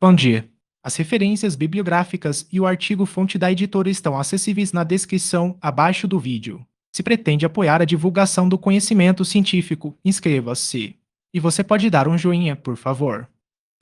Bom dia. As referências bibliográficas e o artigo-fonte da editora estão acessíveis na descrição abaixo do vídeo. Se pretende apoiar a divulgação do conhecimento científico, inscreva-se. E você pode dar um joinha, por favor.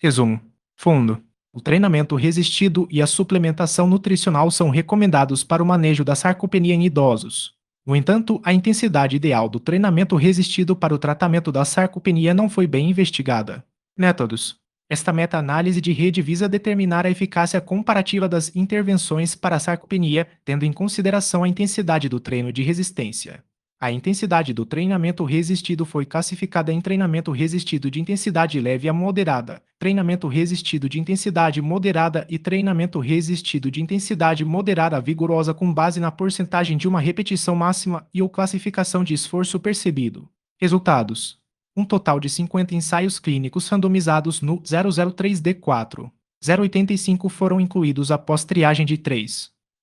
Resumo. Fundo. O treinamento resistido e a suplementação nutricional são recomendados para o manejo da sarcopenia em idosos. No entanto, a intensidade ideal do treinamento resistido para o tratamento da sarcopenia não foi bem investigada. Métodos. Esta meta-análise de rede visa determinar a eficácia comparativa das intervenções para a sarcopenia, tendo em consideração a intensidade do treino de resistência. A intensidade do treinamento resistido foi classificada em treinamento resistido de intensidade leve a moderada, treinamento resistido de intensidade moderada e treinamento resistido de intensidade moderada vigorosa com base na porcentagem de uma repetição máxima e ou classificação de esforço percebido. Resultados: um total de 50 ensaios clínicos randomizados no 003D4. 0,85 foram incluídos após triagem de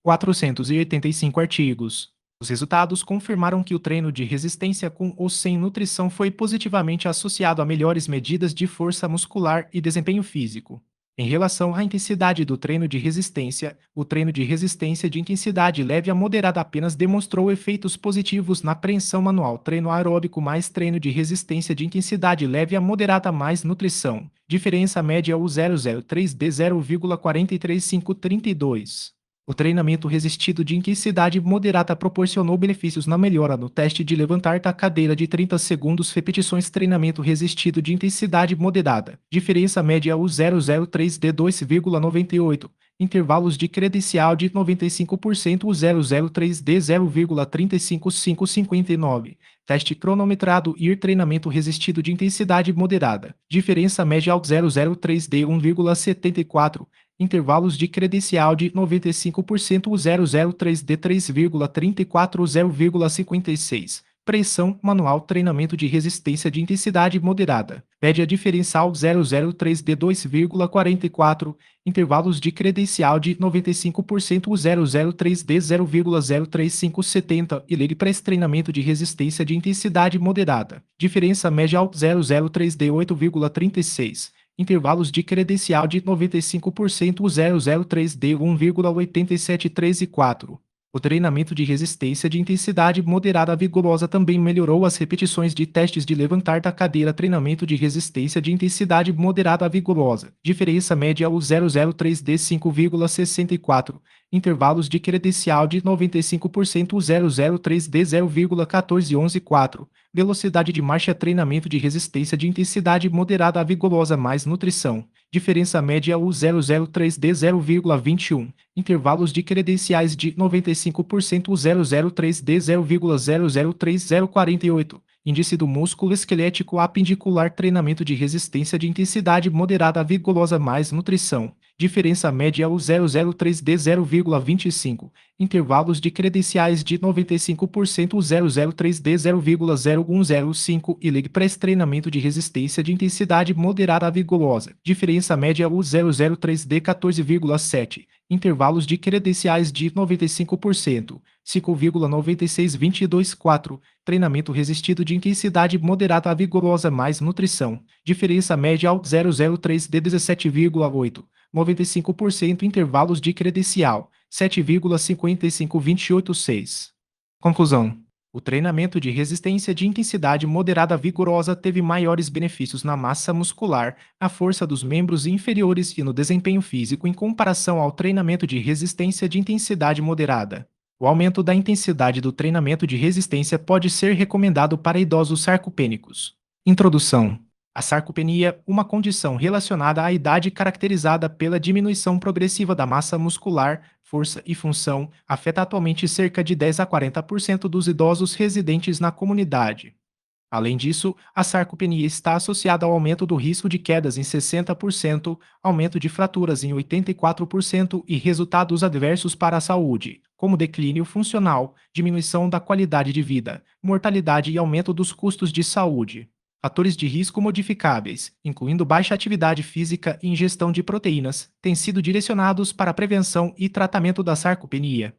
485 artigos. Os resultados confirmaram que o treino de resistência com ou sem nutrição foi positivamente associado a melhores medidas de força muscular e desempenho físico. Em relação à intensidade do treino de resistência, o treino de resistência de intensidade leve a moderada apenas demonstrou efeitos positivos na apreensão manual, treino aeróbico mais treino de resistência de intensidade leve a moderada mais nutrição. Diferença média U003D 0,43532. O treinamento resistido de intensidade moderada proporcionou benefícios na melhora no teste de levantar da cadeira de 30 segundos repetições treinamento resistido de intensidade moderada. Diferença média U003D 2,98. Intervalos de credencial de 95% U003D 0,35559. Teste cronometrado IR treinamento resistido de intensidade moderada. Diferença média U003D 1,74. Intervalos de credencial de 95% U003D 3,34 0,56. Pressão manual treinamento de resistência de intensidade moderada. Média diferencial 003D 2,44. Intervalos de credencial de 95% U003D 0,03570 e leg press treinamento de resistência de intensidade moderada. Diferença média U003D 8,36. Intervalos de credencial de 95% U003D 1,87334. O treinamento de resistência de intensidade moderada vigorosa também melhorou as repetições de testes de levantar da cadeira treinamento de resistência de intensidade moderada vigorosa. Diferença média U003D 5,64. Intervalos de credencial de 95% U003D 0,14114. Velocidade de marcha treinamento de resistência de intensidade moderada vigorosa mais nutrição. Diferença média U003D 0,21. Intervalos de credenciais de 95% U003D 0,003048. Índice do músculo esquelético apendicular treinamento de resistência de intensidade moderada vigorosa mais nutrição. Diferença média U003D 0,25. Intervalos de credenciais de 95% U003D 0,0105 e leg press treinamento de resistência de intensidade moderada vigorosa. Diferença média U003D 14,7. Intervalos de credenciais de 95%, 5,96224. Treinamento resistido de intensidade moderada vigorosa mais nutrição. Diferença média U003D 17,8. 95% intervalos de credencial, 7,55286. Conclusão. O treinamento de resistência de intensidade moderada vigorosa teve maiores benefícios na massa muscular, na força dos membros inferiores e no desempenho físico em comparação ao treinamento de resistência de intensidade moderada. O aumento da intensidade do treinamento de resistência pode ser recomendado para idosos sarcopênicos. Introdução. A sarcopenia, uma condição relacionada à idade caracterizada pela diminuição progressiva da massa muscular, força e função, afeta atualmente cerca de 10 a 40% dos idosos residentes na comunidade. Além disso, a sarcopenia está associada ao aumento do risco de quedas em 60%, aumento de fraturas em 84% e resultados adversos para a saúde, como declínio funcional, diminuição da qualidade de vida, mortalidade e aumento dos custos de saúde. Fatores de risco modificáveis, incluindo baixa atividade física e ingestão de proteínas, têm sido direcionados para a prevenção e tratamento da sarcopenia.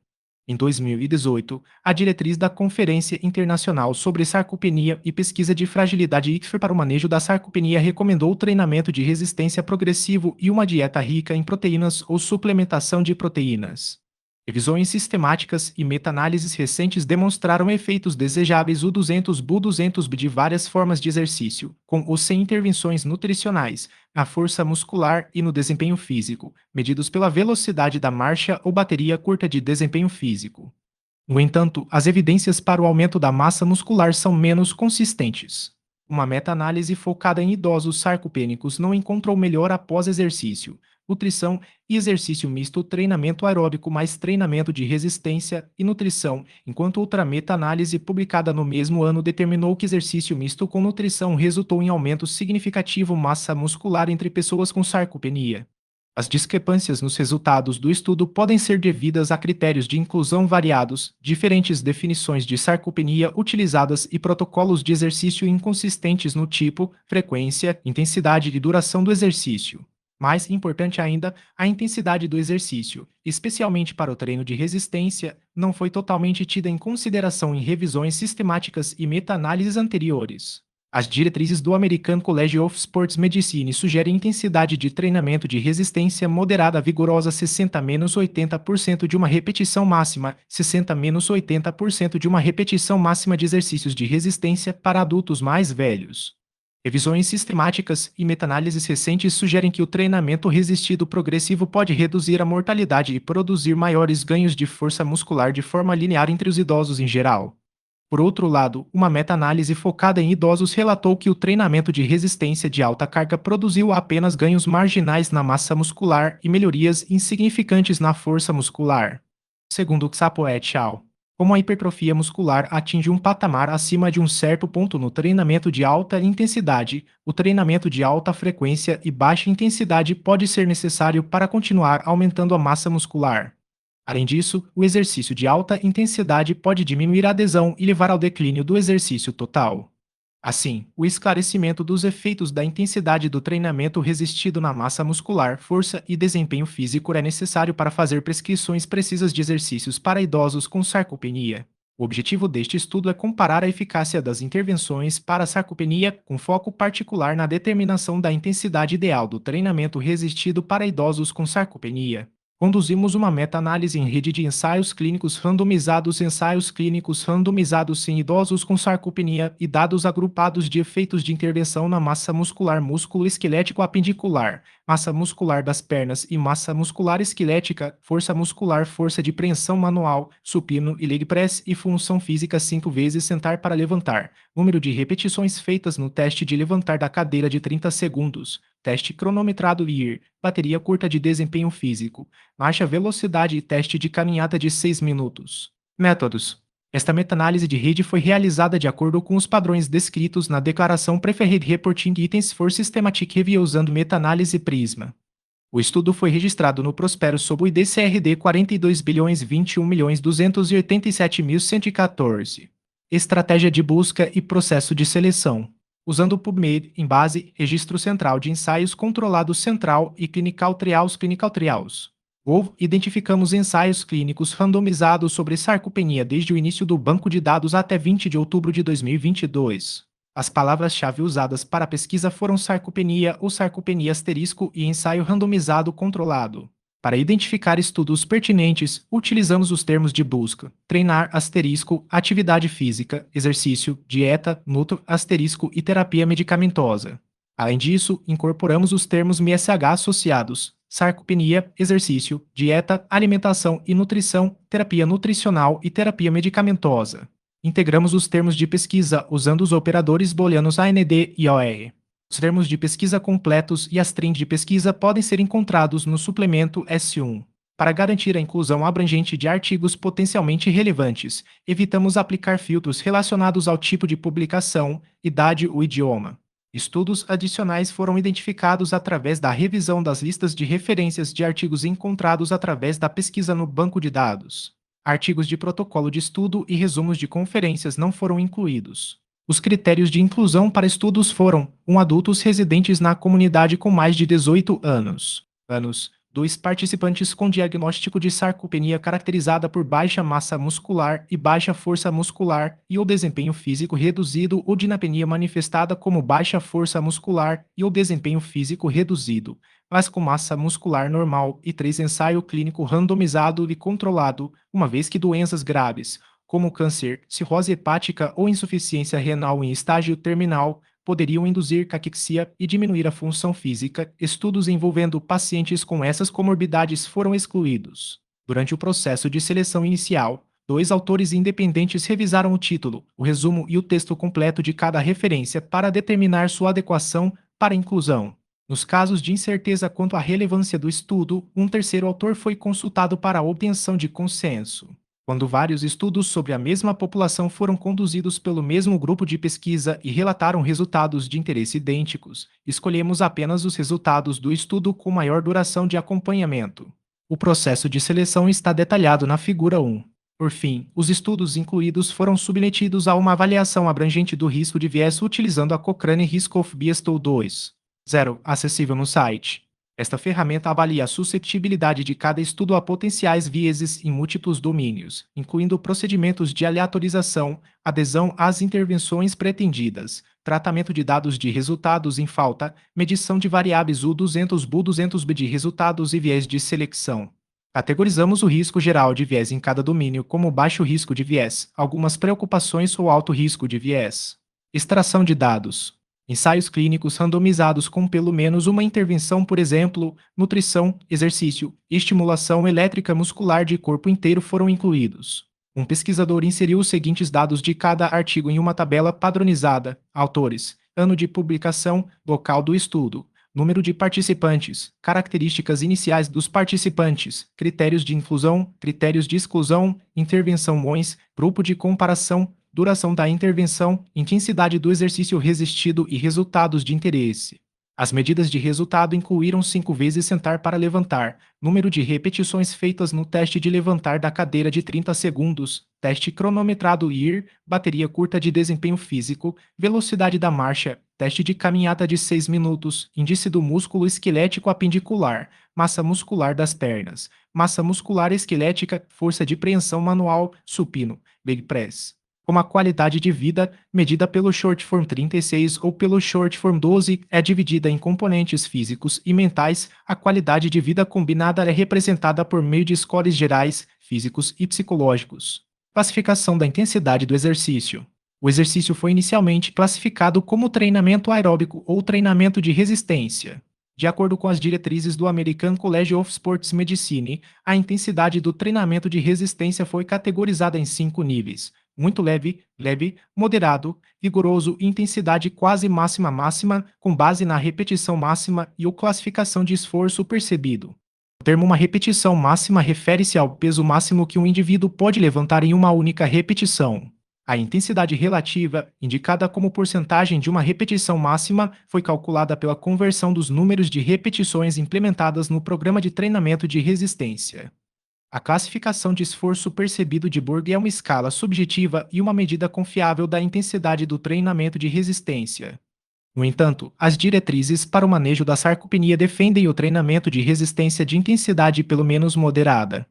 Em 2018, a diretriz da Conferência Internacional sobre Sarcopenia e Pesquisa de Fragilidade ICFR para o manejo da sarcopenia recomendou o treinamento de resistência progressivo e uma dieta rica em proteínas ou suplementação de proteínas. Revisões sistemáticas e meta-análises recentes demonstraram efeitos desejáveis U200-Bu200B de várias formas de exercício, com ou sem intervenções nutricionais, na força muscular e no desempenho físico, medidos pela velocidade da marcha ou bateria curta de desempenho físico. No entanto, as evidências para o aumento da massa muscular são menos consistentes. Uma meta-análise focada em idosos sarcopênicos não encontrou melhora após exercício, nutrição e exercício misto, treinamento aeróbico mais treinamento de resistência e nutrição, enquanto outra meta-análise publicada no mesmo ano determinou que exercício misto com nutrição resultou em aumento significativo massa muscular entre pessoas com sarcopenia. As discrepâncias nos resultados do estudo podem ser devidas a critérios de inclusão variados, diferentes definições de sarcopenia utilizadas e protocolos de exercício inconsistentes no tipo, frequência, intensidade e duração do exercício. Mais importante ainda, a intensidade do exercício, especialmente para o treino de resistência, não foi totalmente tida em consideração em revisões sistemáticas e meta-análises anteriores. As diretrizes do American College of Sports Medicine sugerem intensidade de treinamento de resistência moderada vigorosa 60-80% de uma repetição máxima, 60-80% de uma repetição máxima de exercícios de resistência para adultos mais velhos. Revisões sistemáticas e meta-análises recentes sugerem que o treinamento resistido progressivo pode reduzir a mortalidade e produzir maiores ganhos de força muscular de forma linear entre os idosos em geral. Por outro lado, uma meta-análise focada em idosos relatou que o treinamento de resistência de alta carga produziu apenas ganhos marginais na massa muscular e melhorias insignificantes na força muscular. Segundo Xapo et al., como a hipertrofia muscular atinge um patamar acima de um certo ponto no treinamento de alta intensidade, o treinamento de alta frequência e baixa intensidade pode ser necessário para continuar aumentando a massa muscular. Além disso, o exercício de alta intensidade pode diminuir a adesão e levar ao declínio do exercício total. Assim, o esclarecimento dos efeitos da intensidade do treinamento resistido na massa muscular, força e desempenho físico é necessário para fazer prescrições precisas de exercícios para idosos com sarcopenia. O objetivo deste estudo é comparar a eficácia das intervenções para a sarcopenia, com foco particular na determinação da intensidade ideal do treinamento resistido para idosos com sarcopenia. Conduzimos uma meta-análise em rede de ensaios clínicos randomizados em idosos com sarcopenia e dados agrupados de efeitos de intervenção na massa muscular músculo-esquelético apendicular, massa muscular das pernas e massa muscular esquelética, força de preensão manual, supino e leg press e função física 5 vezes sentar para levantar, número de repetições feitas no teste de levantar da cadeira de 30 segundos, teste cronometrado IR, bateria curta de desempenho físico, marcha velocidade e teste de caminhada de 6 minutos. Métodos. Esta meta-análise de rede foi realizada de acordo com os padrões descritos na Declaração Preferred Reporting Items for Systematic Review usando meta-análise Prisma. O estudo foi registrado no Prospero sob o ID-CRD 42.021.287.114. Estratégia de busca e processo de seleção. Usando o PubMed em base, Registro Central de Ensaios Controlados Central e Clinical Trials. Identificamos ensaios clínicos randomizados sobre sarcopenia desde o início do banco de dados até 20 de outubro de 2022. As palavras-chave usadas para a pesquisa foram sarcopenia ou sarcopenia asterisco e ensaio randomizado controlado. Para identificar estudos pertinentes, utilizamos os termos de busca: treinar asterisco, atividade física, exercício, dieta, nutro asterisco e terapia medicamentosa. Além disso, incorporamos os termos MSH associados: sarcopenia, exercício, dieta, alimentação e nutrição, terapia nutricional e terapia medicamentosa. Integramos os termos de pesquisa usando os operadores booleanos AND e OR. Os termos de pesquisa completos e as trends de pesquisa podem ser encontrados no suplemento S1. Para garantir a inclusão abrangente de artigos potencialmente relevantes, evitamos aplicar filtros relacionados ao tipo de publicação, idade ou idioma. Estudos adicionais foram identificados através da revisão das listas de referências de artigos encontrados através da pesquisa no banco de dados. Artigos de protocolo de estudo e resumos de conferências não foram incluídos. Os critérios de inclusão para estudos foram: adultos residentes na comunidade com mais de 18 anos, 2 participantes com diagnóstico de sarcopenia caracterizada por baixa massa muscular e baixa força muscular e ou desempenho físico reduzido ou dinapenia manifestada como baixa força muscular e ou desempenho físico reduzido, mas com massa muscular normal e 3 ensaio clínico randomizado e controlado, uma vez que doenças graves, como câncer, cirrose hepática ou insuficiência renal em estágio terminal, poderiam induzir caquexia e diminuir a função física. Estudos envolvendo pacientes com essas comorbidades foram excluídos. Durante o processo de seleção inicial, 2 autores independentes revisaram o título, o resumo e o texto completo de cada referência para determinar sua adequação para inclusão. Nos casos de incerteza quanto à relevância do estudo, um terceiro autor foi consultado para a obtenção de consenso. Quando vários estudos sobre a mesma população foram conduzidos pelo mesmo grupo de pesquisa e relataram resultados de interesse idênticos, escolhemos apenas os resultados do estudo com maior duração de acompanhamento. O processo de seleção está detalhado na figura 1. Por fim, os estudos incluídos foram submetidos a uma avaliação abrangente do risco de viés utilizando a Cochrane Risk of Bias Tool 2.0, acessível no site. Esta ferramenta avalia a suscetibilidade de cada estudo a potenciais vieses em múltiplos domínios, incluindo procedimentos de aleatorização, adesão às intervenções pretendidas, tratamento de dados de resultados em falta, medição de variáveis U200 Bu200B de resultados e viés de seleção. Categorizamos o risco geral de viés em cada domínio como baixo risco de viés, algumas preocupações ou alto risco de viés. Extração de dados. Ensaios clínicos randomizados com pelo menos uma intervenção, por exemplo, nutrição, exercício e estimulação elétrica muscular de corpo inteiro foram incluídos. Um pesquisador inseriu os seguintes dados de cada artigo em uma tabela padronizada: autores, ano de publicação, local do estudo, número de participantes, características iniciais dos participantes, critérios de inclusão, critérios de exclusão, intervenção MOIS, grupo de comparação, duração da intervenção, intensidade do exercício resistido e resultados de interesse. As medidas de resultado incluíram 5 vezes sentar para levantar, número de repetições feitas no teste de levantar da cadeira de 30 segundos, teste cronometrado IR, bateria curta de desempenho físico, velocidade da marcha, teste de caminhada de 6 minutos, índice do músculo esquelético apendicular, massa muscular das pernas, massa muscular esquelética, força de preensão manual, supino, leg press. Como a qualidade de vida, medida pelo Short Form 36 ou pelo Short Form 12, é dividida em componentes físicos e mentais, a qualidade de vida combinada é representada por meio de scores gerais, físicos e psicológicos. Classificação da intensidade do exercício. O exercício foi inicialmente classificado como treinamento aeróbico ou treinamento de resistência. De acordo com as diretrizes do American College of Sports Medicine, a intensidade do treinamento de resistência foi categorizada em 5 níveis: muito leve, leve, moderado, vigoroso e intensidade quase máxima, com base na repetição máxima e ou classificação de esforço percebido. O termo uma repetição máxima refere-se ao peso máximo que um indivíduo pode levantar em uma única repetição. A intensidade relativa, indicada como porcentagem de uma repetição máxima, foi calculada pela conversão dos números de repetições implementadas no programa de treinamento de resistência. A classificação de esforço percebido de Borg é uma escala subjetiva e uma medida confiável da intensidade do treinamento de resistência. No entanto, as diretrizes para o manejo da sarcopenia defendem o treinamento de resistência de intensidade pelo menos moderada.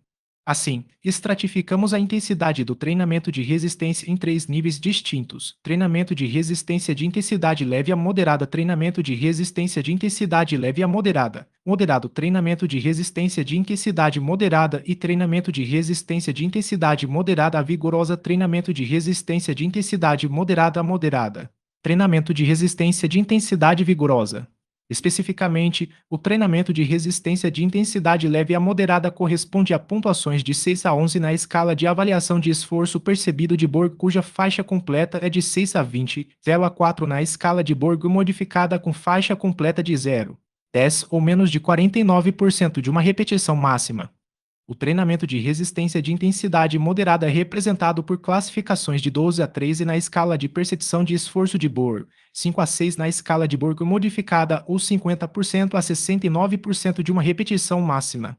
Assim, estratificamos a intensidade do treinamento de resistência em 3 níveis distintos: treinamento de resistência de intensidade leve a moderada, treinamento de resistência de intensidade leve a moderada, moderado, treinamento de resistência de intensidade moderada e treinamento de resistência de intensidade moderada a vigorosa, treinamento de resistência de intensidade moderada a moderada, treinamento de resistência de intensidade vigorosa. Especificamente, o treinamento de resistência de intensidade leve a moderada corresponde a pontuações de 6 a 11 na escala de avaliação de esforço percebido de Borg, cuja faixa completa é de 6 a 20, 0 a 4 na escala de Borg modificada com faixa completa de 0, 10 ou menos de 49% de uma repetição máxima. O treinamento de resistência de intensidade moderada é representado por classificações de 12 a 13 na escala de percepção de esforço de Borg, 5 a 6 na escala de Borg modificada ou 50% a 69% de uma repetição máxima.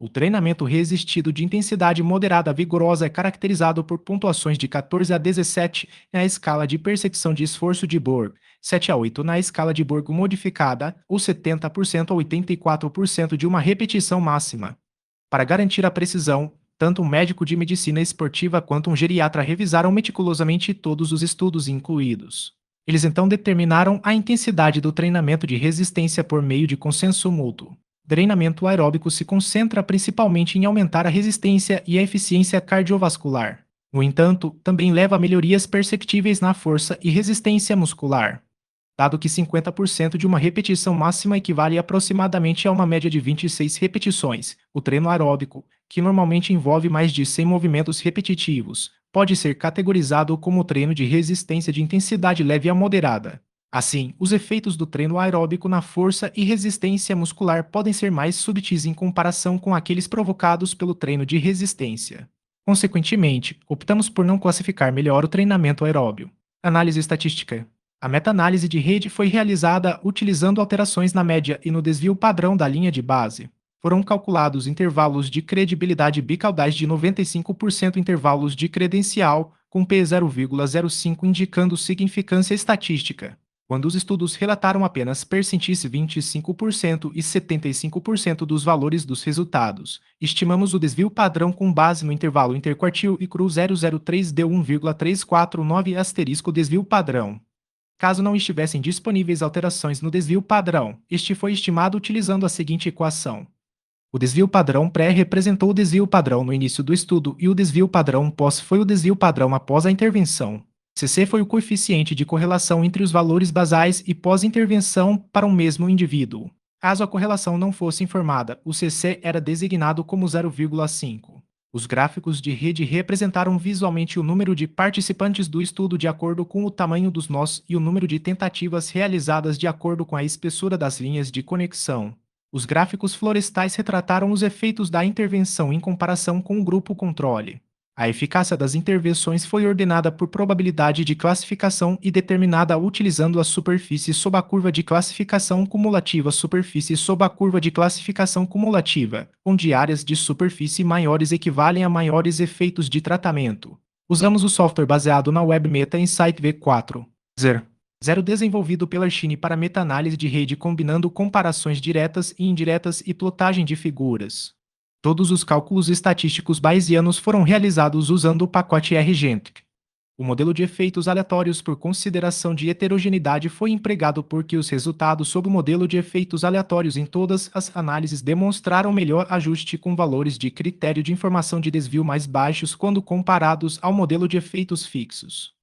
O treinamento resistido de intensidade moderada vigorosa é caracterizado por pontuações de 14 a 17 na escala de percepção de esforço de Borg, 7 a 8 na escala de Borg modificada, ou 70% a 84% de uma repetição máxima. Para garantir a precisão, tanto um médico de medicina esportiva quanto um geriatra revisaram meticulosamente todos os estudos incluídos. Eles então determinaram a intensidade do treinamento de resistência por meio de consenso mútuo. Treinamento aeróbico se concentra principalmente em aumentar a resistência e a eficiência cardiovascular. No entanto, também leva a melhorias perceptíveis na força e resistência muscular. Dado que 50% de uma repetição máxima equivale aproximadamente a uma média de 26 repetições, o treino aeróbico, que normalmente envolve mais de 100 movimentos repetitivos, pode ser categorizado como treino de resistência de intensidade leve a moderada. Assim, os efeitos do treino aeróbico na força e resistência muscular podem ser mais subtis em comparação com aqueles provocados pelo treino de resistência. Consequentemente, optamos por não classificar melhor o treinamento aeróbio. Análise estatística. A meta-análise de rede foi realizada utilizando alterações na média e no desvio padrão da linha de base. Foram calculados intervalos de credibilidade bicaudais de 95% intervalos de credencial, com P0,05 indicando significância estatística. Quando os estudos relataram apenas percentis 25% e 75% dos valores dos resultados, estimamos o desvio padrão com base no intervalo interquartil e CRU 003D1,349 asterisco desvio padrão. Caso não estivessem disponíveis alterações no desvio padrão, este foi estimado utilizando a seguinte equação. O desvio padrão pré representou o desvio padrão no início do estudo e o desvio padrão pós foi o desvio padrão após a intervenção. CC foi o coeficiente de correlação entre os valores basais e pós-intervenção para o mesmo indivíduo. Caso a correlação não fosse informada, o CC era designado como 0,5. Os gráficos de rede representaram visualmente o número de participantes do estudo de acordo com o tamanho dos nós e o número de tentativas realizadas de acordo com a espessura das linhas de conexão. Os gráficos florestais retrataram os efeitos da intervenção em comparação com o grupo controle. A eficácia das intervenções foi ordenada por probabilidade de classificação e determinada utilizando a superfície sob a curva de classificação cumulativa, superfície sob a curva de classificação cumulativa, onde áreas de superfície maiores equivalem a maiores efeitos de tratamento. Usamos o software baseado na Web Meta Insight V4. 0 desenvolvido pela Archine para meta-análise de rede combinando comparações diretas e indiretas e plotagem de figuras. Todos os cálculos estatísticos bayesianos foram realizados usando o pacote RGentic. O modelo de efeitos aleatórios por consideração de heterogeneidade foi empregado porque os resultados sob o modelo de efeitos aleatórios em todas as análises demonstraram melhor ajuste com valores de critério de informação de desvio mais baixos quando comparados ao modelo de efeitos fixos.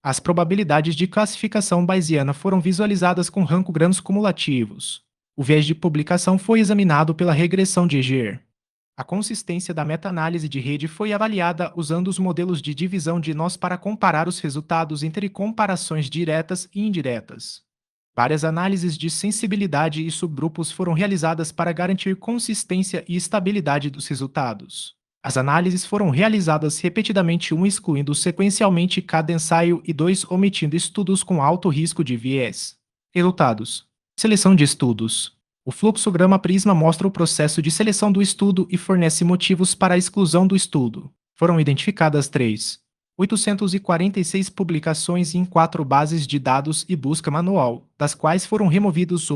As probabilidades de classificação bayesiana foram visualizadas com rancogramos cumulativos. O viés de publicação foi examinado pela regressão de Eger. A consistência da meta-análise de rede foi avaliada usando os modelos de divisão de nós para comparar os resultados entre comparações diretas e indiretas. Várias análises de sensibilidade e subgrupos foram realizadas para garantir consistência e estabilidade dos resultados. As análises foram realizadas repetidamente, excluindo sequencialmente cada ensaio e omitindo estudos com alto risco de viés. Resultados. Seleção de estudos. O fluxograma Prisma mostra o processo de seleção do estudo e fornece motivos para a exclusão do estudo. Foram identificadas 846 publicações em 4 bases de dados e busca manual, das quais foram removidos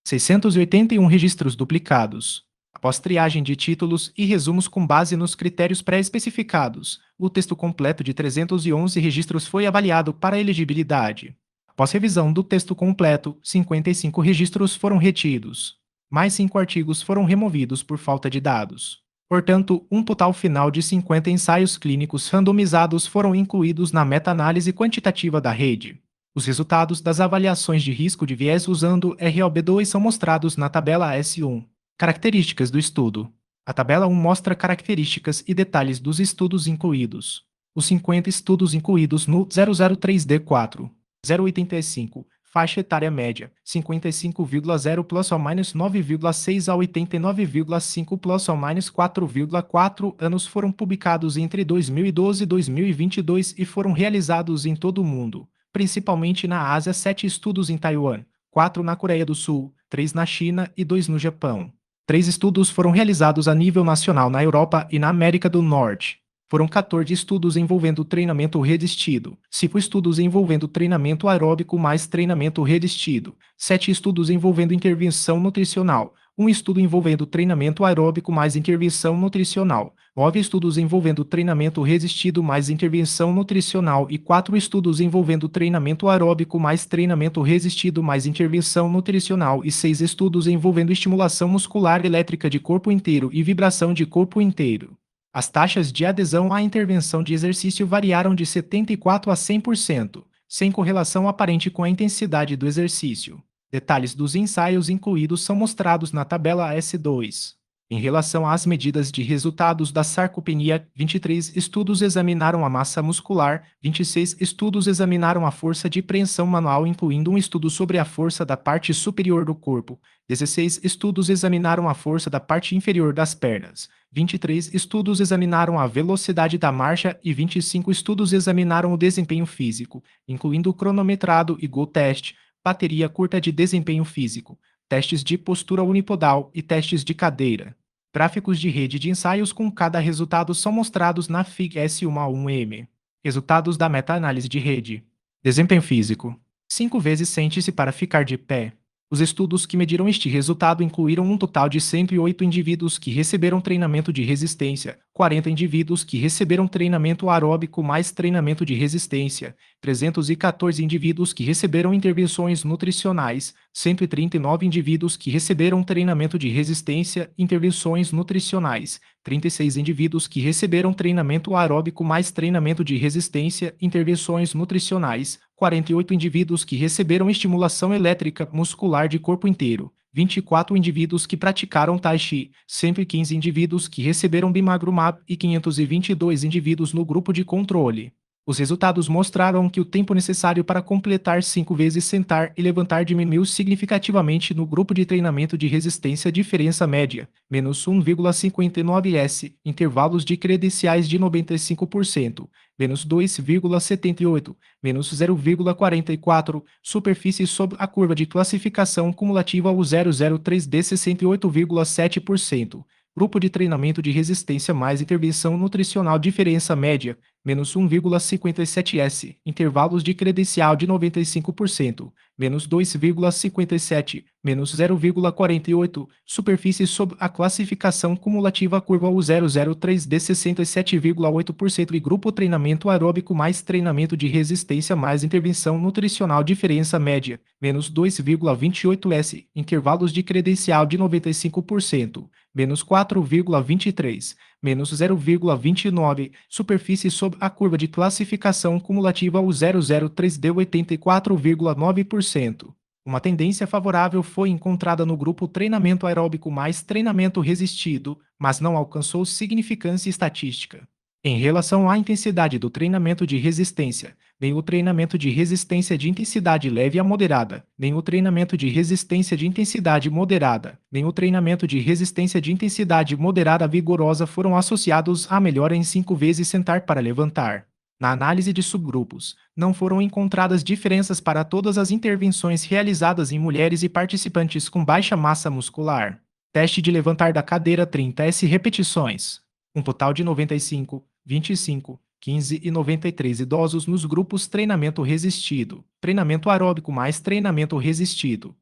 681 registros duplicados. Após triagem de títulos e resumos com base nos critérios pré-especificados, o texto completo de 311 registros foi avaliado para elegibilidade. Após revisão do texto completo, 55 registros foram retidos. Mais 5 artigos foram removidos por falta de dados. Portanto, um total final de 50 ensaios clínicos randomizados foram incluídos na meta-análise quantitativa da rede. Os resultados das avaliações de risco de viés usando ROB2 são mostrados na tabela S1. Características do estudo. A tabela 1 mostra características e detalhes dos estudos incluídos. Os 50 estudos incluídos no 003D4. 0,85, faixa etária média, 55,0 plus ou menos 9,6 a 89,5 plus ou menos 4,4 anos foram publicados entre 2012 e 2022 e foram realizados em todo o mundo, principalmente na Ásia, 7 estudos em Taiwan, 4 na Coreia do Sul, 3 na China e 2 no Japão. 3 estudos foram realizados a nível nacional na Europa e na América do Norte. Foram 14 estudos envolvendo treinamento resistido, 5 estudos envolvendo treinamento aeróbico mais treinamento resistido, 7 estudos envolvendo intervenção nutricional, 1 estudo envolvendo treinamento aeróbico mais intervenção nutricional, 9 estudos envolvendo treinamento resistido mais intervenção nutricional e 4 estudos envolvendo treinamento aeróbico mais treinamento resistido mais intervenção nutricional e 6 estudos envolvendo estimulação muscular elétrica de corpo inteiro e vibração de corpo inteiro. As taxas de adesão à intervenção de exercício variaram de 74% a 100%, sem correlação aparente com a intensidade do exercício. Detalhes dos ensaios incluídos são mostrados na tabela S2. Em relação às medidas de resultados da sarcopenia, 23 estudos examinaram a massa muscular, 26 estudos examinaram a força de preensão manual, incluindo um estudo sobre a força da parte superior do corpo, 16 estudos examinaram a força da parte inferior das pernas, 23 estudos examinaram a velocidade da marcha e 25 estudos examinaram o desempenho físico, incluindo o cronometrado e Go Test, bateria curta de desempenho físico, testes de postura unipodal e testes de cadeira. Gráficos de rede de ensaios com cada resultado são mostrados na Fig S1A1M. Resultados da meta-análise de rede. Desempenho físico. 5 vezes sente-se para ficar de pé. Os estudos que mediram este resultado incluíram um total de 108 indivíduos que receberam treinamento de resistência, 40 indivíduos que receberam treinamento aeróbico mais treinamento de resistência, 314 indivíduos que receberam intervenções nutricionais, 139 indivíduos que receberam treinamento de resistência, intervenções nutricionais, 36 indivíduos que receberam treinamento aeróbico mais treinamento de resistência, intervenções nutricionais, 48 indivíduos que receberam estimulação elétrica muscular de corpo inteiro, 24 indivíduos que praticaram Tai Chi, 115 indivíduos que receberam bimagrumab e 522 indivíduos no grupo de controle. Os resultados mostraram que o tempo necessário para completar 5 vezes sentar e levantar diminuiu significativamente no grupo de treinamento de resistência diferença média, menos 1,59 s, intervalos de credenciais de 95%, menos 2,78, menos 0,44, superfície sob a curva de classificação cumulativa o 003D 68,7%. Grupo de treinamento de resistência mais intervenção nutricional diferença média, menos 1,57 s, intervalos de credencial de 95%, menos 2,57, menos 0,48, superfície sob a classificação cumulativa curva U003D 67,8% e grupo treinamento aeróbico mais treinamento de resistência mais intervenção nutricional diferença média, menos 2,28 s, intervalos de credencial de 95%, menos 4,23, menos 0,29, superfície sob a curva de classificação cumulativa U003D 84,9%. Uma tendência favorável foi encontrada no grupo treinamento aeróbico mais treinamento resistido, mas não alcançou significância estatística. Em relação à intensidade do treinamento de resistência, nem o treinamento de resistência de intensidade leve a moderada, nem o treinamento de resistência de intensidade moderada, nem o treinamento de resistência de intensidade moderada vigorosa foram associados à melhora em 5 vezes sentar para levantar. Na análise de subgrupos, não foram encontradas diferenças para todas as intervenções realizadas em mulheres e participantes com baixa massa muscular. Teste de levantar da cadeira 30 S repetições. Um total de 95, 25, 15 e 93 idosos nos grupos treinamento resistido, treinamento aeróbico mais treinamento resistido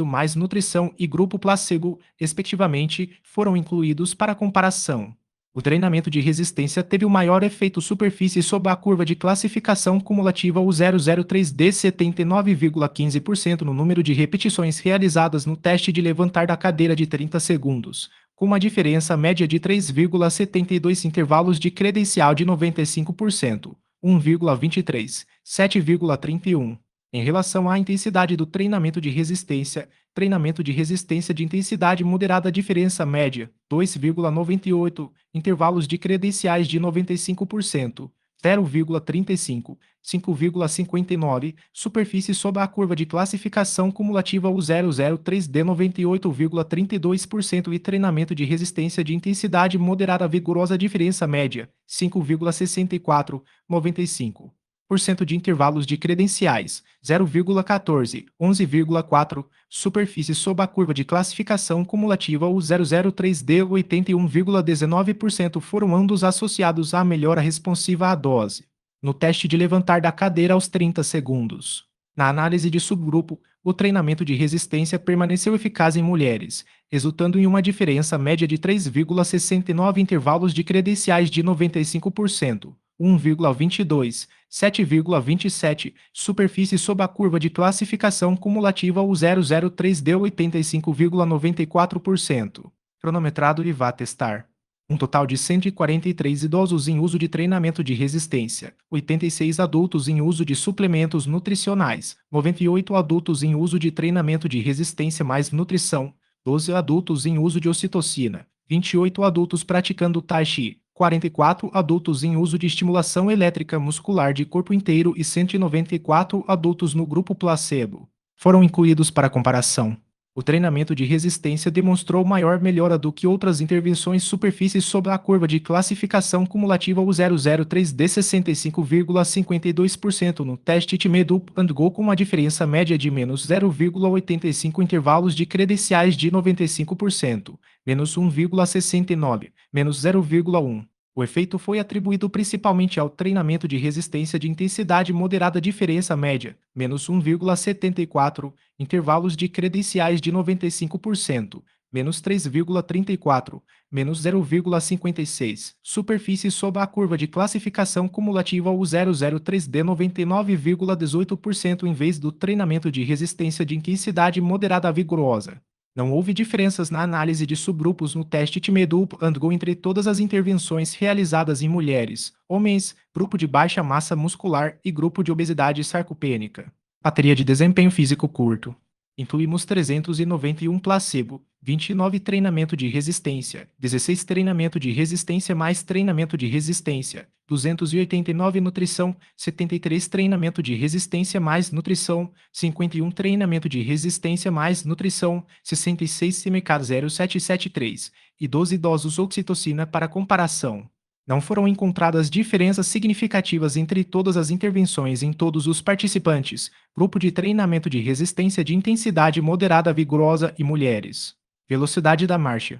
mais nutrição e grupo placebo, respectivamente, foram incluídos para comparação. O treinamento de resistência teve o maior efeito superfície sob a curva de classificação cumulativa U003D 79,15% no número de repetições realizadas no teste de levantar da cadeira de 30 segundos, com uma diferença média de 3,72 intervalos de credencial de 95%, 1,23, 7,31. Em relação à intensidade do treinamento de resistência de intensidade moderada diferença média, 2,98, intervalos de credenciais de 95%, 0,35, 5,59, superfície sob a curva de classificação cumulativa U003D 98,32% e treinamento de resistência de intensidade moderada vigorosa diferença média, 5,64, 95. de intervalos de credenciais, 0,14, 11,4, superfície sob a curva de classificação cumulativa o 003D, 81,19% foram ambos associados à melhora responsiva à dose. No teste de levantar da cadeira aos 30 segundos. Na análise de subgrupo, o treinamento de resistência permaneceu eficaz em mulheres, resultando em uma diferença média de 3,69 intervalos de credenciais de 95%. 1,22, 7,27, superfície sob a curva de classificação cumulativa o 003 deu 85,94%. Cronometrado e vá testar. Um total de 143 idosos em uso de treinamento de resistência, 86 adultos em uso de suplementos nutricionais, 98 adultos em uso de treinamento de resistência mais nutrição, 12 adultos em uso de ocitocina, 28 adultos praticando Tai Chi, 44 adultos em uso de estimulação elétrica muscular de corpo inteiro e 194 adultos no grupo placebo. Foram incluídos para comparação. O treinamento de resistência demonstrou maior melhora do que outras intervenções superfícies sob a curva de classificação cumulativa o 003D 65,52% no teste Time and Go com uma diferença média de menos 0,85 intervalos de credenciais de 95%, menos 1,69, menos 0,1. O efeito foi atribuído principalmente ao treinamento de resistência de intensidade moderada diferença média, menos 1,74, intervalos de credenciais de 95%, menos 3,34, menos 0,56, superfície sob a curva de classificação cumulativa o 003D 99,18% em vez do treinamento de resistência de intensidade moderada vigorosa. Não houve diferenças na análise de subgrupos no teste Time and Go entre todas as intervenções realizadas em mulheres, homens, grupo de baixa massa muscular e grupo de obesidade sarcopênica. Bateria de desempenho físico curto. Incluímos 391 placebo, 29 treinamento de resistência, 16 treinamento de resistência mais treinamento de resistência, 289 nutrição, 73 treinamento de resistência mais nutrição, 51 treinamento de resistência mais nutrição, 66 CMK 0773 e 12 doses oxitocina para comparação. Não foram encontradas diferenças significativas entre todas as intervenções em todos os participantes, grupo de treinamento de resistência de intensidade moderada vigorosa e mulheres. Velocidade da marcha.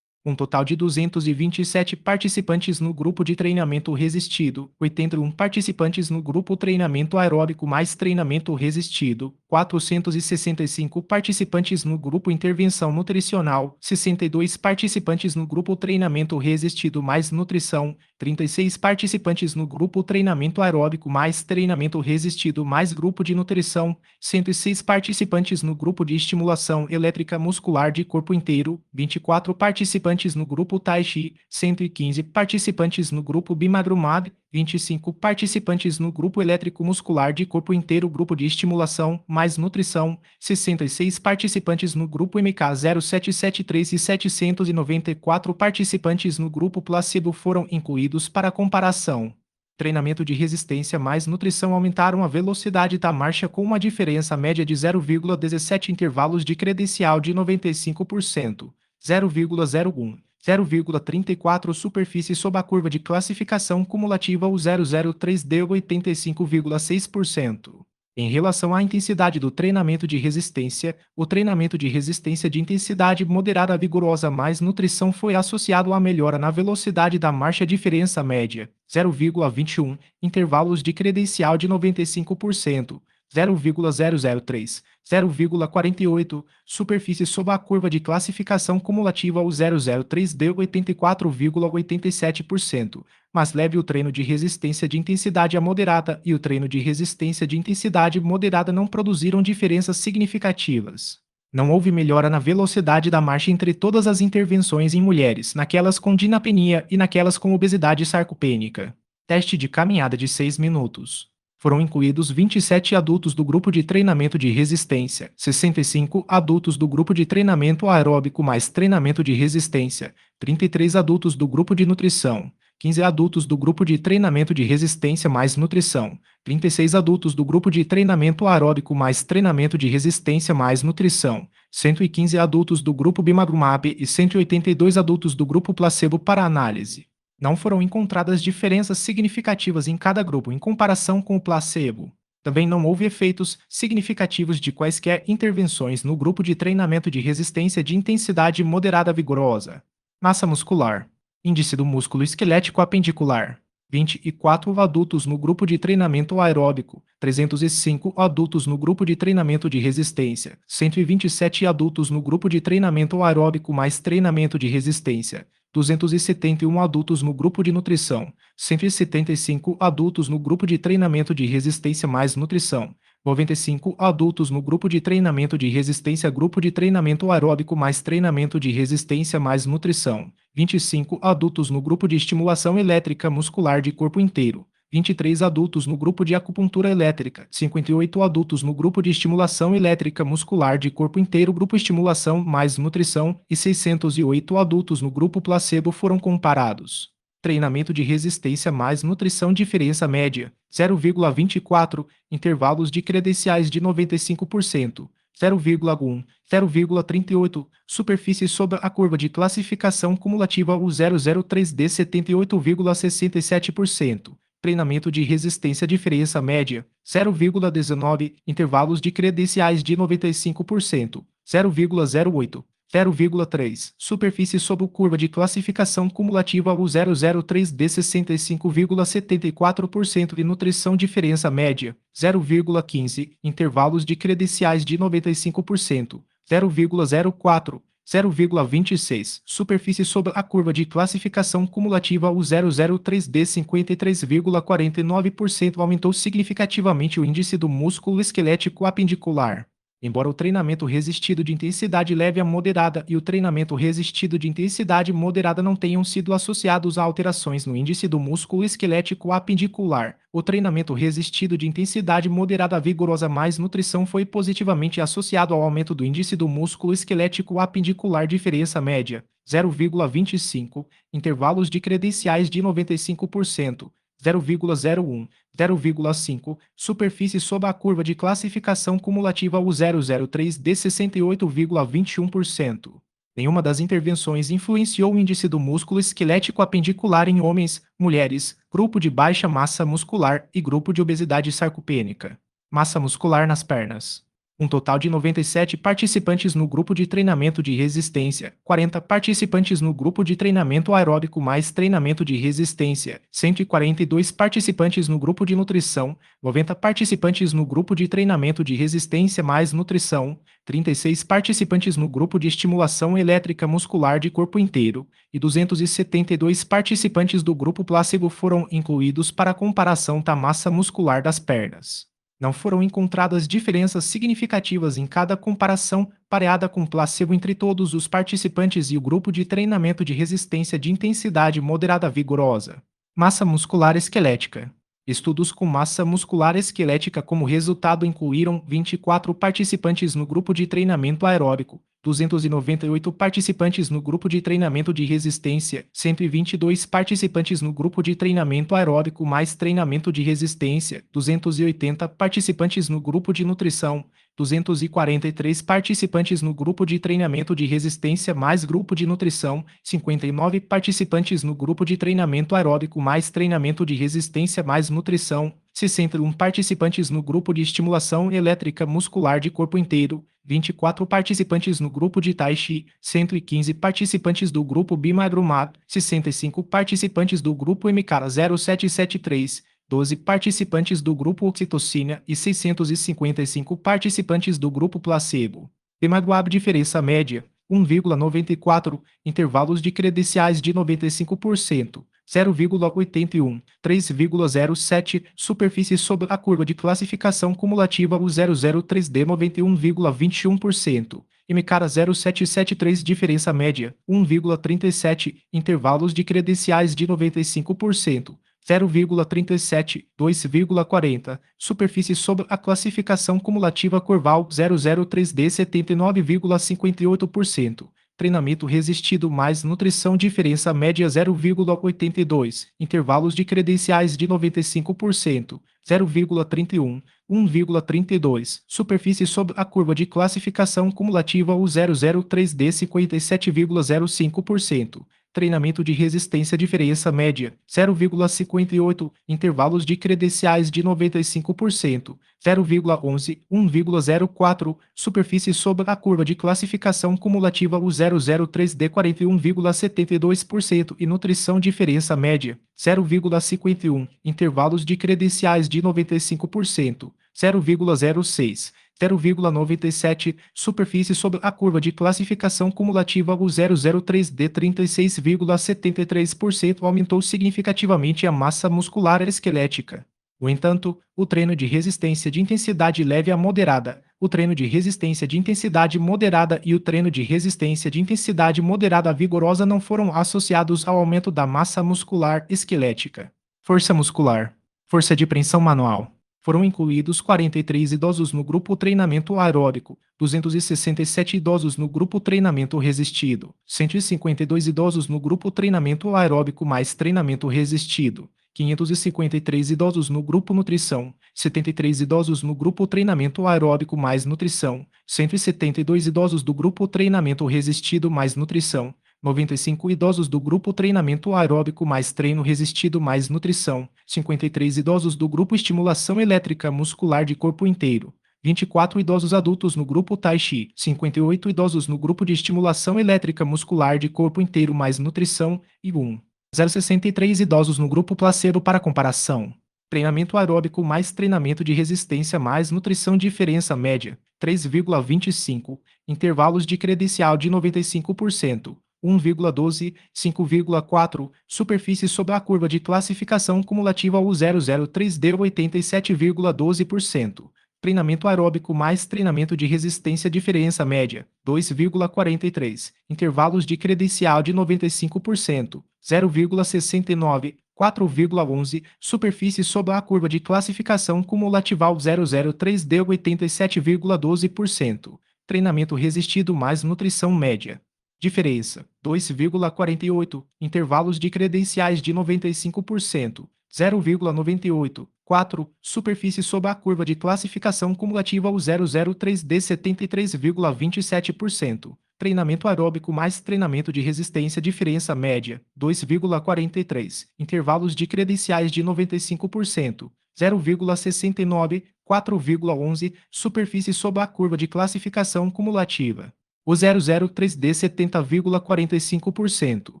Um total de 227 participantes no grupo de treinamento resistido, 81 participantes no grupo treinamento aeróbico mais treinamento resistido, 465 participantes no grupo intervenção nutricional, 62 participantes no grupo treinamento resistido mais nutrição, 36 participantes no grupo treinamento aeróbico mais treinamento resistido mais grupo de nutrição, 106 participantes no grupo de estimulação elétrica muscular de corpo inteiro, 24 participantes no grupo Tai Chi, 115 participantes no grupo Bimagrumab, 25 participantes no grupo elétrico muscular de corpo inteiro grupo de estimulação mais nutrição, 66 participantes no grupo MK0773 e 794 participantes no grupo placebo foram incluídos para comparação. Treinamento de resistência mais nutrição aumentaram a velocidade da marcha com uma diferença média de 0,17 intervalos de credencial de 95%, 0,01, 0,34 superfície sob a curva de classificação cumulativa o 003 deu 85,6%. Em relação à intensidade do treinamento de resistência, o treinamento de resistência de intensidade moderada vigorosa mais nutrição foi associado à melhora na velocidade da marcha diferença média, 0,21, intervalos de credencial de 95%, 0,003, 0,48, superfície sob a curva de classificação cumulativa o 003 deu 84,87%, mas leve o treino de resistência de intensidade a moderada e o treino de resistência de intensidade moderada não produziram diferenças significativas. Não houve melhora na velocidade da marcha entre todas as intervenções em mulheres, naquelas com dinapenia e naquelas com obesidade sarcopênica. Teste de caminhada de 6 minutos. Foram incluídos 27 adultos do grupo de treinamento de resistência, 65 adultos do grupo de treinamento aeróbico mais treinamento de resistência, 33 adultos do grupo de nutrição, 15 adultos do grupo de treinamento de resistência mais nutrição, 36 adultos do grupo de treinamento aeróbico mais treinamento de resistência mais nutrição, 115 adultos do grupo Bimagrumab e 182 adultos do grupo placebo para análise. Não foram encontradas diferenças significativas em cada grupo em comparação com o placebo. Também não houve efeitos significativos de quaisquer intervenções no grupo de treinamento de resistência de intensidade moderada vigorosa. Massa muscular. Índice do músculo esquelético apendicular. 24 adultos no grupo de treinamento aeróbico, 305 adultos no grupo de treinamento de resistência, 127 adultos no grupo de treinamento aeróbico mais treinamento de resistência, 271 adultos no grupo de nutrição, 175 adultos no grupo de treinamento de resistência mais nutrição, 95 adultos no grupo de treinamento de resistência, grupo de treinamento aeróbico mais treinamento de resistência mais nutrição, 25 adultos no grupo de estimulação elétrica muscular de corpo inteiro, 23 adultos no grupo de acupuntura elétrica, 58 adultos no grupo de estimulação elétrica muscular de corpo inteiro, grupo estimulação mais nutrição, e 608 adultos no grupo placebo foram comparados. Treinamento de resistência mais nutrição, diferença média, 0,24, intervalos de credenciais de 95%, 0,1, 0,38, superfície sobre a curva de classificação cumulativa U003D 78,67%. Treinamento de resistência, diferença média, 0,19, intervalos de credenciais de 95%, 0,08, 0,3, superfície sob curva de classificação cumulativa U003D 65,74% e nutrição, diferença média, 0,15, intervalos de credenciais de 95%, 0,04, 0,26, superfície sob a curva de classificação cumulativa U003D 53,49%. Aumentou significativamente o índice do músculo esquelético apendicular. Embora o treinamento resistido de intensidade leve a moderada e o treinamento resistido de intensidade moderada não tenham sido associados a alterações no índice do músculo esquelético apendicular, o treinamento resistido de intensidade moderada vigorosa mais nutrição foi positivamente associado ao aumento do índice do músculo esquelético apendicular, diferença média, 0,25, intervalos de credenciais de 95%, 0,01, 0,5, superfície sob a curva de classificação cumulativa U003D 68,21%. Nenhuma das intervenções influenciou o índice do músculo esquelético apendicular em homens, mulheres, grupo de baixa massa muscular e grupo de obesidade sarcopênica. Massa muscular nas pernas. Um total de 97 participantes no grupo de treinamento de resistência, 40 participantes no grupo de treinamento aeróbico mais treinamento de resistência, 142 participantes no grupo de nutrição, 90 participantes no grupo de treinamento de resistência mais nutrição, 36 participantes no grupo de estimulação elétrica muscular de corpo inteiro, e 272 participantes do grupo placebo foram incluídos para a comparação da massa muscular das pernas. Não foram encontradas diferenças significativas em cada comparação pareada com placebo entre todos os participantes e o grupo de treinamento de resistência de intensidade moderada vigorosa. Massa muscular esquelética. Estudos com massa muscular esquelética como resultado incluíram 24 participantes no grupo de treinamento aeróbico, 298 participantes no grupo de treinamento de resistência, 122 participantes no grupo de treinamento aeróbico mais treinamento de resistência, 280 participantes no grupo de nutrição, 243 participantes no grupo de treinamento de resistência mais grupo de nutrição, 59 participantes no grupo de treinamento aeróbico mais treinamento de resistência mais nutrição, 61 participantes no grupo de estimulação elétrica muscular de corpo inteiro, 24 participantes no grupo de Tai Chi, 115 participantes do grupo Bimagrumab, 65 participantes do grupo MK 0773, 12 participantes do grupo Oxitocina e 655 participantes do grupo placebo. Bimagrumab, diferença média, 1,94, intervalos de credenciais de 95%, 0,81, 3,07, superfície sob a curva de classificação cumulativa U003D 91,21%, MK 0773, diferença média, 1,37, intervalos de credenciais de 95%, 0,37, 2,40, superfície sob a classificação cumulativa Corval 003D 79,58%, treinamento resistido mais nutrição, diferença média 0,82, intervalos de credenciais de 95%, 0,31, 1,32, superfície sob a curva de classificação cumulativa U003D 57,05%, treinamento de resistência diferença média, 0,58, intervalos de credenciais de 95%, 0,11, 1,04, superfície sobre a curva de classificação cumulativa o 003D 41,72% e nutrição diferença média, 0,51, intervalos de credenciais de 95%, 0,06, 0,97, superfície sobre a curva de classificação cumulativa o 003D 36,73% aumentou significativamente a massa muscular esquelética. No entanto, o treino de resistência de intensidade leve a moderada, o treino de resistência de intensidade moderada e o treino de resistência de intensidade moderada vigorosa não foram associados ao aumento da massa muscular esquelética. Força muscular. Força de preensão manual. Foram incluídos 43 idosos no grupo treinamento aeróbico, 267 idosos no grupo treinamento resistido, 152 idosos no grupo treinamento aeróbico mais treinamento resistido, 553 idosos no grupo nutrição, 73 idosos no grupo treinamento aeróbico mais nutrição, 172 idosos do grupo treinamento resistido mais nutrição, 95 idosos do grupo treinamento aeróbico mais treino resistido mais nutrição, 53 idosos do grupo estimulação elétrica muscular de corpo inteiro, 24 idosos adultos no grupo Tai Chi, 58 idosos no grupo de estimulação elétrica muscular de corpo inteiro mais nutrição e 0,63 idosos no grupo placebo para comparação. Treinamento aeróbico mais treinamento de resistência mais nutrição diferença média, 3,25, intervalos de credencial de 95%, 1,12, 5,4, superfície sobre a curva de classificação cumulativa o 003D 87,12%. Treinamento aeróbico mais treinamento de resistência diferença média, 2,43, intervalos de credencial de 95%, 0,69, 4,11, superfície sobre a curva de classificação cumulativa 003D 87,12%. Treinamento resistido mais nutrição média. Diferença, 2,48, intervalos de credenciais de 95%, 0,98, 4, superfície sob a curva de classificação cumulativa o 003D 73,27%. Treinamento aeróbico mais treinamento de resistência diferença média, 2,43, intervalos de credenciais de 95%, 0,69, 4,11, superfície sob a curva de classificação cumulativa. O 003D 70,45%.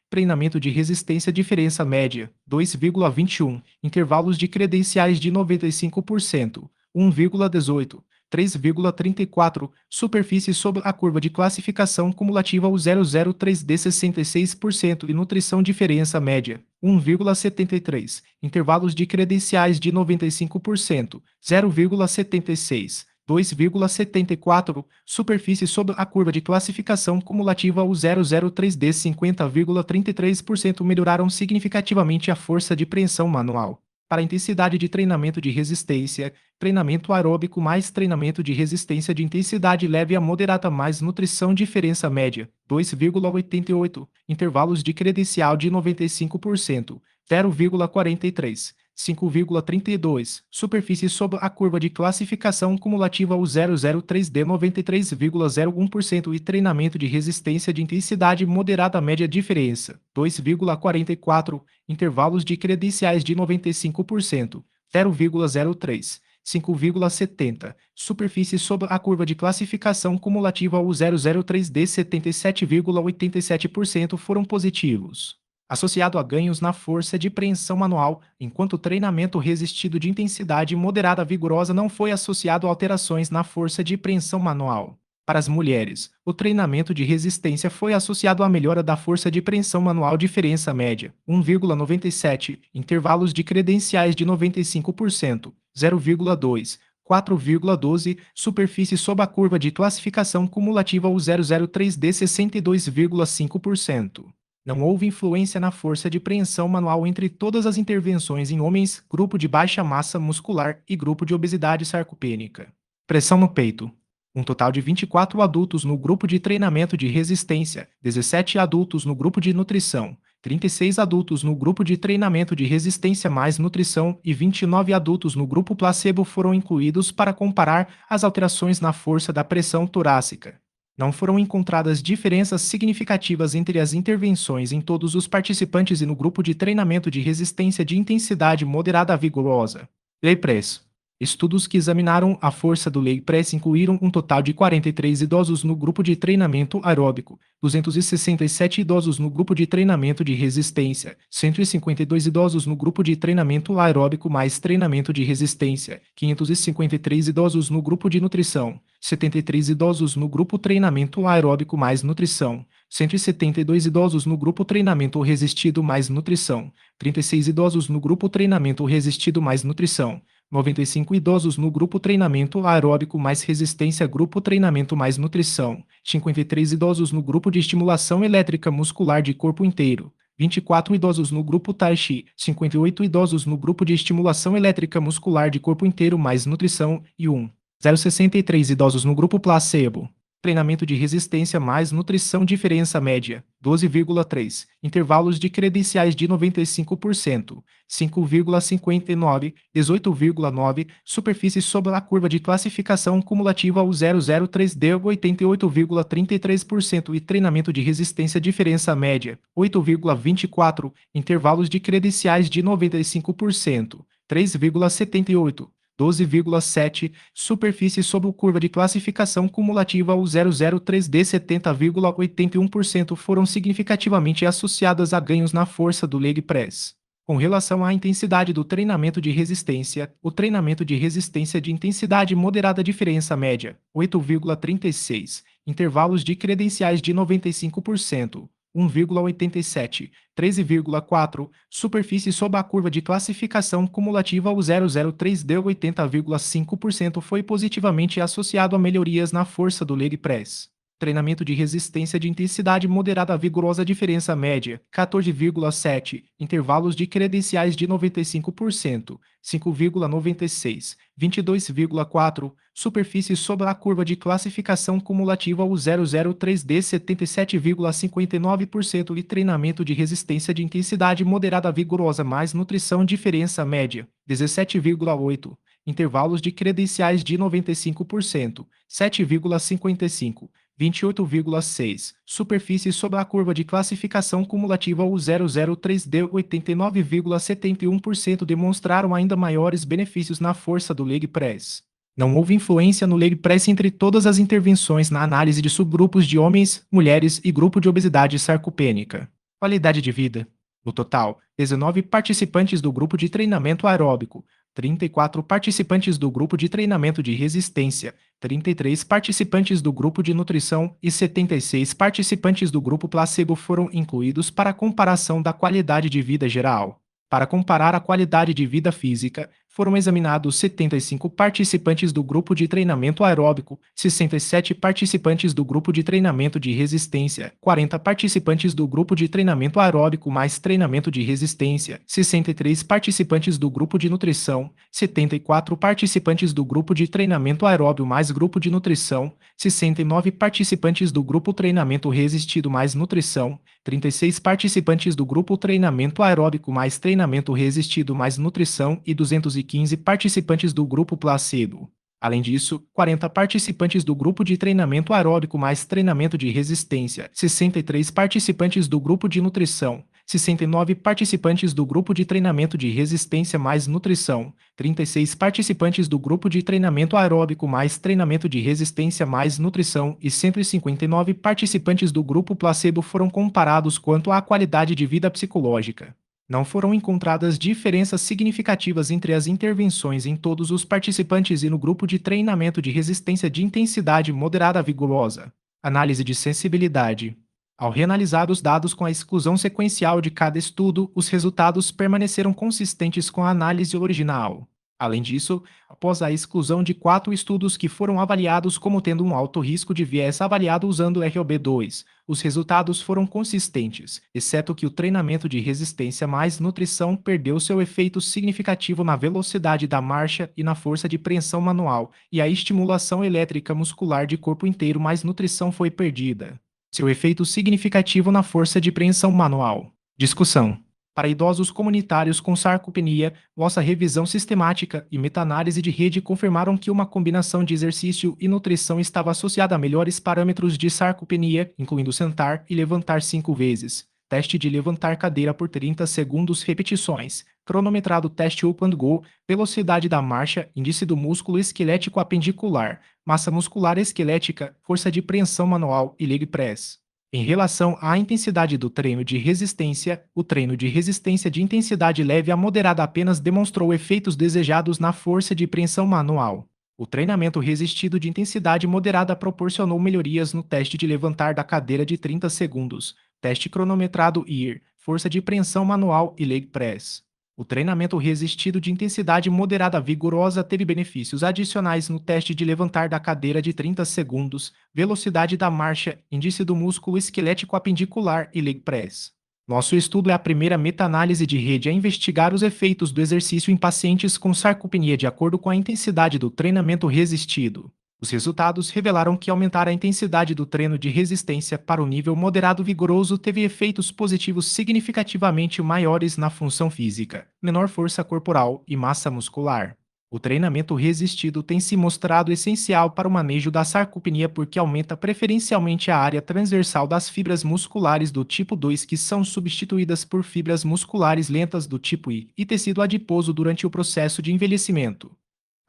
Treinamento de resistência diferença média, 2,21, intervalos de credenciais de 95%, 1,18, 3,34, superfície sob a curva de classificação cumulativa o 003D 66% e nutrição diferença média, 1,73, intervalos de credenciais de 95%, 0,76, 2,74, superfície sob a curva de classificação cumulativa o 003D 50,33% melhoraram significativamente a força de preensão manual. Para a intensidade de treinamento de resistência, treinamento aeróbico mais treinamento de resistência de intensidade leve a moderada mais nutrição diferença média, 2,88, intervalos de credencial de 95%, 0,43, 5,32, superfície sob a curva de classificação cumulativa o 003D 93,01% e treinamento de resistência de intensidade moderada média diferença, 2,44, intervalos de credenciais de 95%, 0,03, 5,70, superfície sob a curva de classificação cumulativa o 003D 77,87% foram positivos, associado a ganhos na força de preensão manual, enquanto o treinamento resistido de intensidade moderada vigorosa não foi associado a alterações na força de preensão manual. Para as mulheres, o treinamento de resistência foi associado à melhora da força de preensão manual diferença média, 1,97, intervalos de credenciais de 95%, 0,2, 4,12, superfície sob a curva de classificação cumulativa o 003D 62,5%. Não houve influência na força de preensão manual entre todas as intervenções em homens, grupo de baixa massa muscular e grupo de obesidade sarcopênica. Pressão no peito. Um total de 24 adultos no grupo de treinamento de resistência, 17 adultos no grupo de nutrição, 36 adultos no grupo de treinamento de resistência mais nutrição e 29 adultos no grupo placebo foram incluídos para comparar as alterações na força da pressão torácica. Não foram encontradas diferenças significativas entre as intervenções em todos os participantes e no grupo de treinamento de resistência de intensidade moderada a vigorosa. Lei Press. Estudos que examinaram a força do Lei Press incluíram um total de 43 idosos no grupo de treinamento aeróbico, 267 idosos no grupo de treinamento de resistência, 152 idosos no grupo de treinamento aeróbico mais treinamento de resistência, 553 idosos no grupo de nutrição, 73 idosos no grupo treinamento aeróbico mais nutrição, 172 idosos no grupo treinamento resistido mais nutrição, 36 idosos no grupo treinamento resistido mais nutrição, 95 idosos no grupo treinamento aeróbico mais resistência grupo treinamento mais nutrição, 53 idosos no grupo de estimulação elétrica muscular de corpo inteiro, 24 idosos no grupo Tai Chi, 58 idosos no grupo de estimulação elétrica muscular de corpo inteiro mais nutrição e 0,63 idosos no grupo placebo. Treinamento de resistência mais nutrição diferença média, 12,3. Intervalos de credenciais de 95%, 5,59, 18,9. Superfície sobre a curva de classificação cumulativa o 003D, 88,33% e treinamento de resistência diferença média, 8,24. Intervalos de credenciais de 95%, 3,78. 12,7, superfície sob curva de classificação cumulativa o 003D 70,81% foram significativamente associadas a ganhos na força do leg press. Com relação à intensidade do treinamento de resistência, o treinamento de resistência de intensidade moderada diferença média, 8,36, intervalos de credenciais de 95%, 1,87, 13,4, superfície sob a curva de classificação cumulativa o 003D 80,5% foi positivamente associado a melhorias na força do leg press. Treinamento de resistência de intensidade moderada vigorosa diferença média, 14,7, intervalos de credenciais de 95%, 5,96, 22,4, superfície sob a curva de classificação cumulativa o 003D 77,59% e treinamento de resistência de intensidade moderada vigorosa mais nutrição diferença média, 17,8, intervalos de credenciais de 95%, 7,55, 28,6, superfície sob a curva de classificação cumulativa o 003D 89,71% demonstraram ainda maiores benefícios na força do leg press. Não houve influência no leg press entre todas as intervenções na análise de subgrupos de homens, mulheres e grupo de obesidade sarcopênica. Qualidade de vida. No total, 19 participantes do grupo de treinamento aeróbico, 34 participantes do grupo de treinamento de resistência, 33 participantes do grupo de nutrição e 76 participantes do grupo placebo foram incluídos para a comparação da qualidade de vida geral. Para comparar a qualidade de vida física, foram examinados 75 participantes do grupo de treinamento aeróbico, 67 participantes do grupo de treinamento de resistência, 40 participantes do grupo de treinamento aeróbico mais treinamento de resistência, 63 participantes do grupo de nutrição, 74 participantes do grupo de treinamento aeróbio mais grupo de nutrição, 69 participantes do grupo treinamento resistido mais nutrição, 36 participantes do grupo treinamento aeróbico mais treinamento resistido mais nutrição e 215 participantes do grupo placebo. Além disso, 40 participantes do grupo de treinamento aeróbico mais treinamento de resistência, 63 participantes do grupo de nutrição, 69 participantes do grupo de treinamento de resistência mais nutrição, 36 participantes do grupo de treinamento aeróbico mais treinamento de resistência mais nutrição e 159 participantes do grupo placebo foram comparados quanto à qualidade de vida psicológica. Não foram encontradas diferenças significativas entre as intervenções em todos os participantes e no grupo de treinamento de resistência de intensidade moderada vigorosa. Análise de sensibilidade. Ao reanalisar os dados com a exclusão sequencial de cada estudo, os resultados permaneceram consistentes com a análise original. Além disso, após a exclusão de 4 estudos que foram avaliados como tendo um alto risco de viés avaliado usando ROB2, os resultados foram consistentes, exceto que o treinamento de resistência mais nutrição perdeu seu efeito significativo na velocidade da marcha e na força de preensão manual, e a estimulação elétrica muscular de corpo inteiro mais nutrição foi perdida. Seu efeito significativo na força de preensão manual. Discussão. Para idosos comunitários com sarcopenia, nossa revisão sistemática e meta-análise de rede confirmaram que uma combinação de exercício e nutrição estava associada a melhores parâmetros de sarcopenia, incluindo sentar e levantar 5 vezes. Teste de levantar cadeira por 30 segundos repetições. Cronometrado teste Up and Go, velocidade da marcha, índice do músculo esquelético apendicular, massa muscular esquelética, força de preensão manual e leg press. Em relação à intensidade do treino de resistência, o treino de resistência de intensidade leve a moderada apenas demonstrou efeitos desejados na força de preensão manual. O treinamento resistido de intensidade moderada proporcionou melhorias no teste de levantar da cadeira de 30 segundos, teste cronometrado IR, força de preensão manual e leg press. O treinamento resistido de intensidade moderada vigorosa teve benefícios adicionais no teste de levantar da cadeira de 30 segundos, velocidade da marcha, índice do músculo esquelético apendicular e leg press. Nosso estudo é a primeira meta-análise de rede a investigar os efeitos do exercício em pacientes com sarcopenia de acordo com a intensidade do treinamento resistido. Os resultados revelaram que aumentar a intensidade do treino de resistência para o nível moderado vigoroso teve efeitos positivos significativamente maiores na função física, menor força corporal e massa muscular. O treinamento resistido tem se mostrado essencial para o manejo da sarcopenia porque aumenta preferencialmente a área transversal das fibras musculares do tipo 2 que são substituídas por fibras musculares lentas do tipo I e tecido adiposo durante o processo de envelhecimento.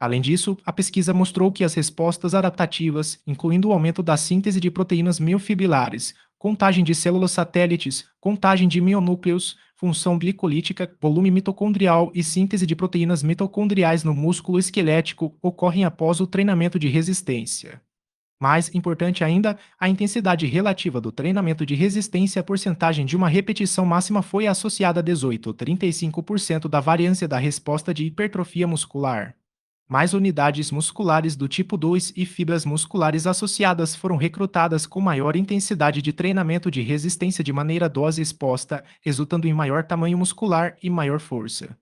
Além disso, a pesquisa mostrou que as respostas adaptativas, incluindo o aumento da síntese de proteínas miofibrilares, contagem de células satélites, contagem de mionúcleos, função glicolítica, volume mitocondrial e síntese de proteínas mitocondriais no músculo esquelético, ocorrem após o treinamento de resistência. Mais importante ainda, a intensidade relativa do treinamento de resistência a porcentagem de uma repetição máxima foi associada a 18 ou 35% da variância da resposta de hipertrofia muscular. Mais unidades musculares do tipo 2 e fibras musculares associadas foram recrutadas com maior intensidade de treinamento de resistência de maneira dose exposta, resultando em maior tamanho muscular e maior força.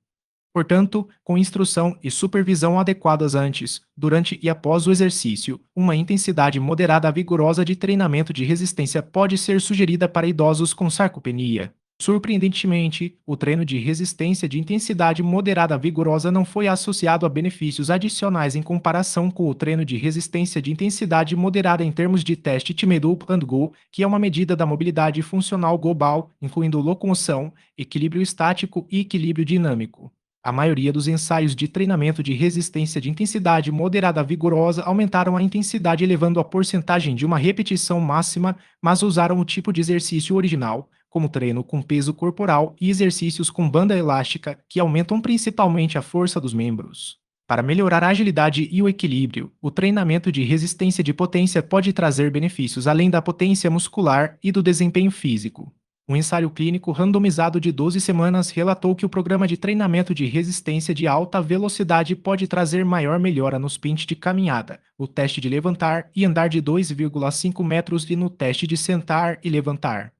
Portanto, com instrução e supervisão adequadas antes, durante e após o exercício, uma intensidade moderada vigorosa de treinamento de resistência pode ser sugerida para idosos com sarcopenia. Surpreendentemente, o treino de resistência de intensidade moderada vigorosa não foi associado a benefícios adicionais em comparação com o treino de resistência de intensidade moderada em termos de teste Time Up and Go, que é uma medida da mobilidade funcional global, incluindo locomoção, equilíbrio estático e equilíbrio dinâmico. A maioria dos ensaios de treinamento de resistência de intensidade moderada vigorosa aumentaram a intensidade elevando a porcentagem de uma repetição máxima, mas usaram o tipo de exercício original, como treino com peso corporal e exercícios com banda elástica, que aumentam principalmente a força dos membros. Para melhorar a agilidade e o equilíbrio, o treinamento de resistência de potência pode trazer benefícios além da potência muscular e do desempenho físico. Um ensaio clínico randomizado de 12 semanas relatou que o programa de treinamento de resistência de alta velocidade pode trazer maior melhora no sprint de caminhada, no teste de levantar e andar de 2,5 metros e no teste de sentar e levantar.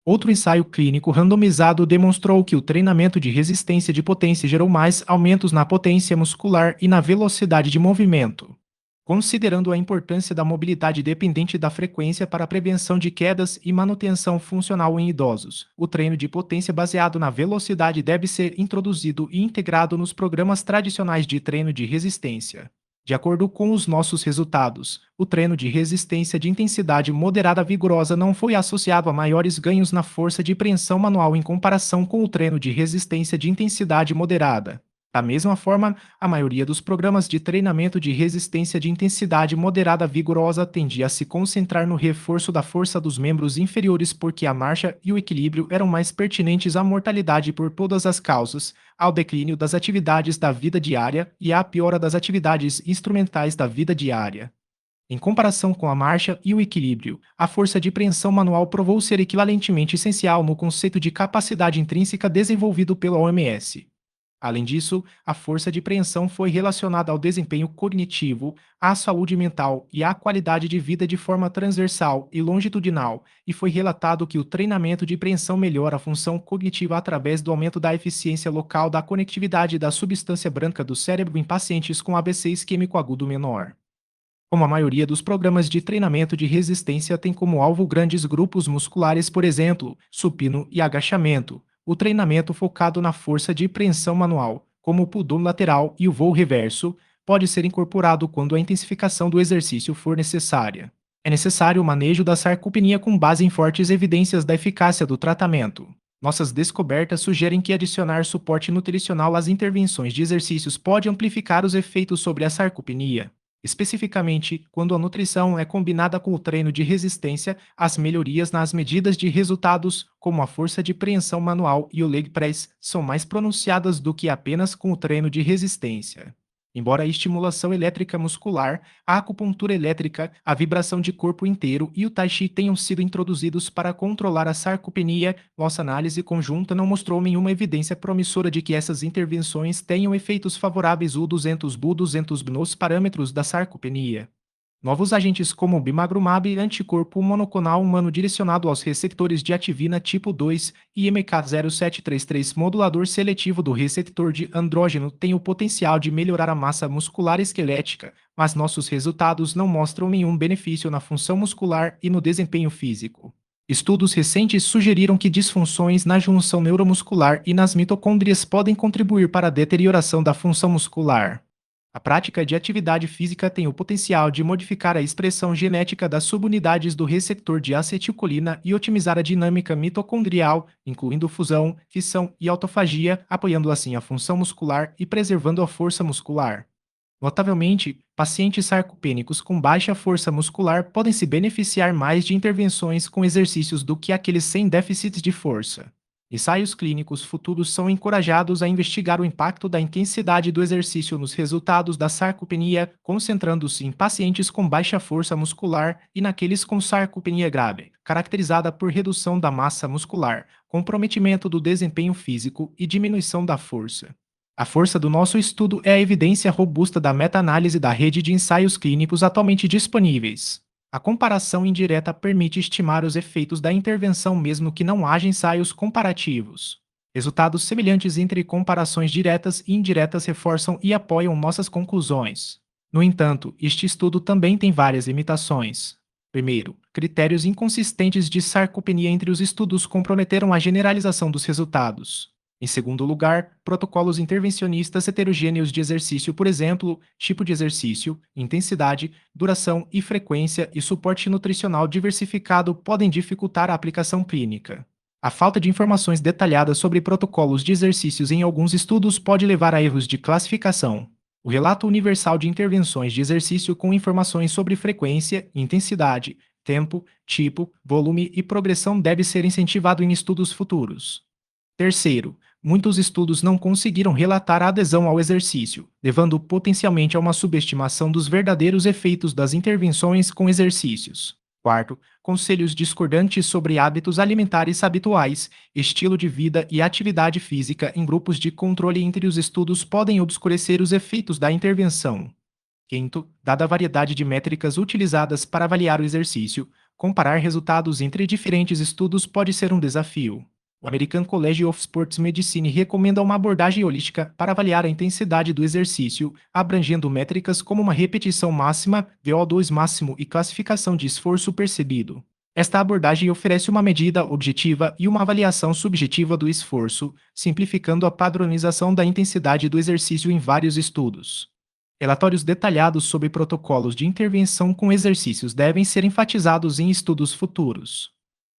Outro ensaio clínico randomizado demonstrou que o treinamento de resistência de potência gerou mais aumentos na potência muscular e na velocidade de movimento. Considerando a importância da mobilidade dependente da frequência para a prevenção de quedas e manutenção funcional em idosos, o treino de potência baseado na velocidade deve ser introduzido e integrado nos programas tradicionais de treino de resistência. De acordo com os nossos resultados, o treino de resistência de intensidade moderada vigorosa não foi associado a maiores ganhos na força de preensão manual em comparação com o treino de resistência de intensidade moderada. Da mesma forma, a maioria dos programas de treinamento de resistência de intensidade moderada vigorosa tendia a se concentrar no reforço da força dos membros inferiores porque a marcha e o equilíbrio eram mais pertinentes à mortalidade por todas as causas, ao declínio das atividades da vida diária e à piora das atividades instrumentais da vida diária. Em comparação com a marcha e o equilíbrio, a força de preensão manual provou ser equivalentemente essencial no conceito de capacidade intrínseca desenvolvido pela OMS. Além disso, a força de preensão foi relacionada ao desempenho cognitivo, à saúde mental e à qualidade de vida de forma transversal e longitudinal, e foi relatado que o treinamento de preensão melhora a função cognitiva através do aumento da eficiência local da conectividade da substância branca do cérebro em pacientes com AVC isquêmico agudo menor. Como a maioria dos programas de treinamento de resistência tem como alvo grandes grupos musculares, por exemplo, supino e agachamento, O treinamento focado na força de preensão manual, como o pull lateral e o voo reverso, pode ser incorporado quando a intensificação do exercício for necessária. É necessário o manejo da sarcopenia com base em fortes evidências da eficácia do tratamento. Nossas descobertas sugerem que adicionar suporte nutricional às intervenções de exercícios pode amplificar os efeitos sobre a sarcopenia. Especificamente, quando a nutrição é combinada com o treino de resistência, as melhorias nas medidas de resultados, como a força de preensão manual e o leg press, são mais pronunciadas do que apenas com o treino de resistência. Embora a estimulação elétrica muscular, a acupuntura elétrica, a vibração de corpo inteiro e o tai chi tenham sido introduzidos para controlar a sarcopenia, nossa análise conjunta não mostrou nenhuma evidência promissora de que essas intervenções tenham efeitos favoráveis U200-Bu200 nos parâmetros da sarcopenia. Novos agentes como o bimagrumab, anticorpo monoclonal humano direcionado aos receptores de ativina tipo 2 e MK0733, modulador seletivo do receptor de andrógeno, têm o potencial de melhorar a massa muscular esquelética, mas nossos resultados não mostram nenhum benefício na função muscular e no desempenho físico. Estudos recentes sugeriram que disfunções na junção neuromuscular e nas mitocôndrias podem contribuir para a deterioração da função muscular. A prática de atividade física tem o potencial de modificar a expressão genética das subunidades do receptor de acetilcolina e otimizar a dinâmica mitocondrial, incluindo fusão, fissão e autofagia, apoiando assim a função muscular e preservando a força muscular. Notavelmente, pacientes sarcopênicos com baixa força muscular podem se beneficiar mais de intervenções com exercícios do que aqueles sem déficits de força. Ensaios clínicos futuros são encorajados a investigar o impacto da intensidade do exercício nos resultados da sarcopenia, concentrando-se em pacientes com baixa força muscular e naqueles com sarcopenia grave, caracterizada por redução da massa muscular, comprometimento do desempenho físico e diminuição da força. A força do nosso estudo é a evidência robusta da meta-análise da rede de ensaios clínicos atualmente disponíveis. A comparação indireta permite estimar os efeitos da intervenção mesmo que não haja ensaios comparativos. Resultados semelhantes entre comparações diretas e indiretas reforçam e apoiam nossas conclusões. No entanto, este estudo também tem várias limitações. Primeiro, critérios inconsistentes de sarcopenia entre os estudos comprometeram a generalização dos resultados. Em segundo lugar, protocolos intervencionistas heterogêneos de exercício, por exemplo, tipo de exercício, intensidade, duração e frequência e suporte nutricional diversificado podem dificultar a aplicação clínica. A falta de informações detalhadas sobre protocolos de exercícios em alguns estudos pode levar a erros de classificação. O relato universal de intervenções de exercício com informações sobre frequência, intensidade, tempo, tipo, volume e progressão deve ser incentivado em estudos futuros. Terceiro, muitos estudos não conseguiram relatar a adesão ao exercício, levando potencialmente a uma subestimação dos verdadeiros efeitos das intervenções com exercícios. Quarto, conselhos discordantes sobre hábitos alimentares habituais, estilo de vida e atividade física em grupos de controle entre os estudos podem obscurecer os efeitos da intervenção. Quinto, dada a variedade de métricas utilizadas para avaliar o exercício, comparar resultados entre diferentes estudos pode ser um desafio. O American College of Sports Medicine recomenda uma abordagem holística para avaliar a intensidade do exercício, abrangendo métricas como uma repetição máxima, VO2 máximo e classificação de esforço percebido. Esta abordagem oferece uma medida objetiva e uma avaliação subjetiva do esforço, simplificando a padronização da intensidade do exercício em vários estudos. Relatórios detalhados sobre protocolos de intervenção com exercícios devem ser enfatizados em estudos futuros.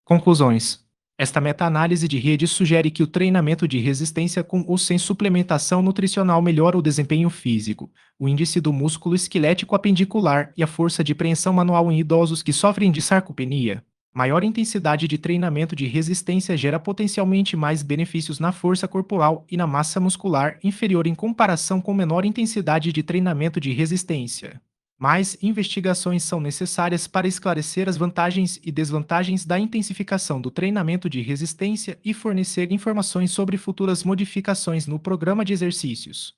Conclusões. Esta meta-análise de rede sugere que o treinamento de resistência com ou sem suplementação nutricional melhora o desempenho físico, o índice do músculo esquelético apendicular e a força de preensão manual em idosos que sofrem de sarcopenia. Maior intensidade de treinamento de resistência gera potencialmente mais benefícios na força corporal e na massa muscular inferior em comparação com menor intensidade de treinamento de resistência. Mais investigações são necessárias para esclarecer as vantagens e desvantagens da intensificação do treinamento de resistência e fornecer informações sobre futuras modificações no programa de exercícios.